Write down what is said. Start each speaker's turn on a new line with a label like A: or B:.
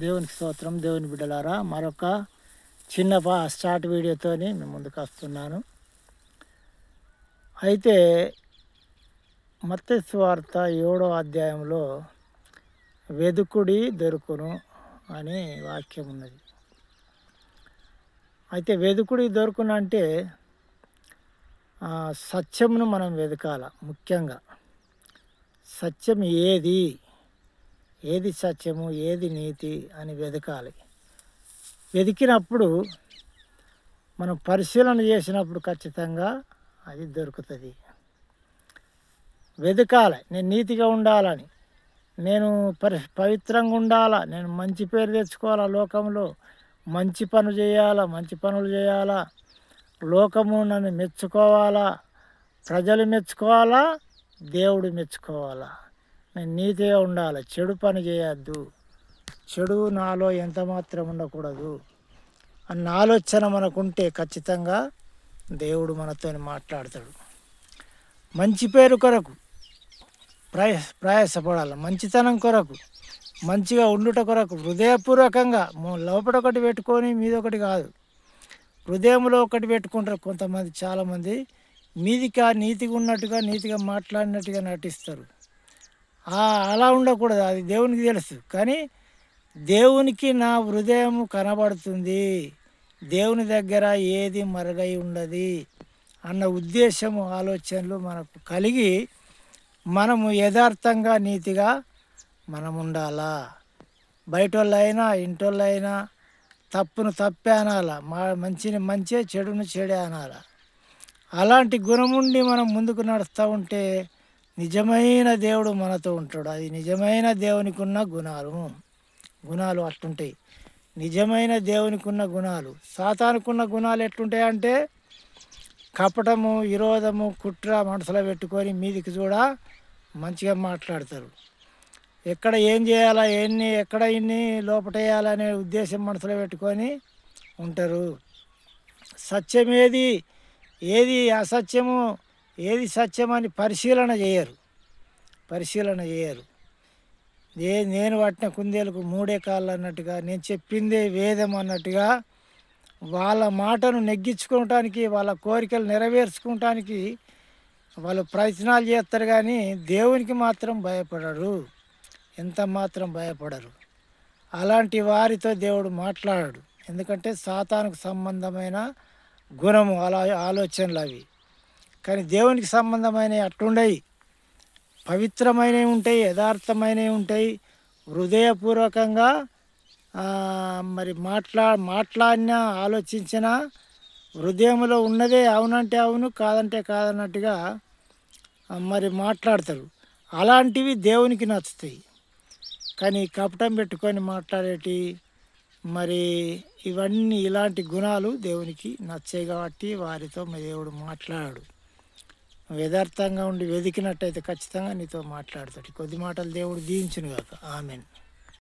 A: దేవునికి స్తోత్రం. దేవుని బిడ్డలారా, మరొక చిన్న స్టార్ట్ వీడియోతోని మేము ముందుకు వస్తున్నాను. అయితే మత్తయి సువార్త 7వ అధ్యాయంలో వెదుకుడి దొరుకును అని వాక్యం ఉన్నది. అయితే వెదుకుడి దొరుకును అంటే సత్యమును మనం వెతకాల. ముఖ్యంగా సత్యం ఏది సత్యము, ఏది నీతి అని వెతకాలి. వెతికినప్పుడు మనం పరిశీలన చేసినప్పుడు ఖచ్చితంగా అది దొరుకుతుంది. వెతకాలి. నేను నీతిగా ఉండాలని, నేను పవిత్రంగా ఉండాలా, నేను మంచి పేరు తెచ్చుకోవాలా, లోకంలో మంచి పనులు చేయాలా, లోకము నన్ను మెచ్చుకోవాలా, ప్రజలు మెచ్చుకోవాలా, దేవుడు మెచ్చుకోవాలా. నేను నీతిగా ఉండాలి, చెడు పని చేయొద్దు, చెడు నాలో ఎంత మాత్రం ఉండకూడదు అన్న ఆలోచన మనకుంటే ఖచ్చితంగా దేవుడు మనతో మాట్లాడతాడు. మంచి పేరు కొరకు ప్రయాసపడాలి, మంచితనం కొరకు, మంచిగా ఉండుట కొరకు హృదయపూర్వకంగా లోపల ఒకటి పెట్టుకొని మీద ఒకటి కాదు, హృదయంలో ఒకటి పెట్టుకుంటారు కొంతమంది. చాలామంది మీదిగా నీతిగా ఉన్నట్టుగా, నీతిగా మాట్లాడినట్టుగా నటిస్తారు. అలా ఉండకూడదు, అది దేవునికి తెలుసు. కానీ దేవునికి నా హృదయం కనబడుతుంది, దేవుని దగ్గర ఏది మరుగై ఉండదు అన్న ఉద్దేశము, ఆలోచనలు మనకు కలిగి మనము యథార్థంగా నీతిగా మనం ఉండాలా. బయట వాళ్ళైనా ఇంటోళ్ళైనా తప్పును తప్పే అనాలా, మంచిని మంచే, చెడును చెడే అనాలా. అలాంటి గుణముండి మనం ముందుకు నడుస్తూ ఉంటే నిజమైన దేవుడు మనతో ఉంటాడు. అది నిజమైన దేవునికి ఉన్న గుణాలు అట్లుంటాయి. నిజమైన దేవునికి ఉన్న గుణాలు. సాతానుకున్న గుణాలు ఎట్లుంటాయంటే కపటము, విరోధము, కుట్ర మనసులో పెట్టుకొని మీదికి మంచిగా మాట్లాడతారు. ఎక్కడ ఏం చేయాలా, ఎక్కడ ఇన్ని లోపటేయాలనే ఉద్దేశం మనసులో పెట్టుకొని ఉంటారు. సత్యం ఏది అసత్యము, ఏది సత్యమని పరిశీలన చేయరు. నేను పట్టిన కుందేలకు మూడే కాళ్ళు అన్నట్టుగా, నేను చెప్పిందే వేదం అన్నట్టుగా వాళ్ళ మాటను నెగ్గించుకోవటానికి, వాళ్ళ కోరికలు నెరవేర్చుకోవటానికి వాళ్ళు ప్రయత్నాలు చేస్తారు. కానీ దేవునికి మాత్రం భయపడరు, ఎంత మాత్రం భయపడరు. అలాంటి వారితో దేవుడు మాట్లాడాడు. ఎందుకంటే సాతానుకు సంబంధమైన గుణము, అలా ఆలోచనలు అవి. కానీ దేవునికి సంబంధమైనవి అట్లుండయి, పవిత్రమైనవి ఉంటాయి, యథార్థమైనవి ఉంటాయి. హృదయపూర్వకంగా మరి మాట్లాడినా ఆలోచించినా హృదయంలో ఉన్నదే అవునంటే అవును, కాదంటే కాదన్నట్టుగా మరి మాట్లాడతారు. అలాంటివి దేవునికి నచ్చుతాయి. కానీ కపటం పెట్టుకొని మాట్లాడేటి మరి ఇలాంటి గుణాలు దేవునికి నచ్చాయి. కాబట్టి వారితో దేవుడు మాట్లాడాడు. యథార్థంగా ఉండి వెతికినట్టయితే ఖచ్చితంగా నీతో మాట్లాడతాడు. కొద్ది మాటలు దేవుడు దీవించును గాక. ఆమెన్.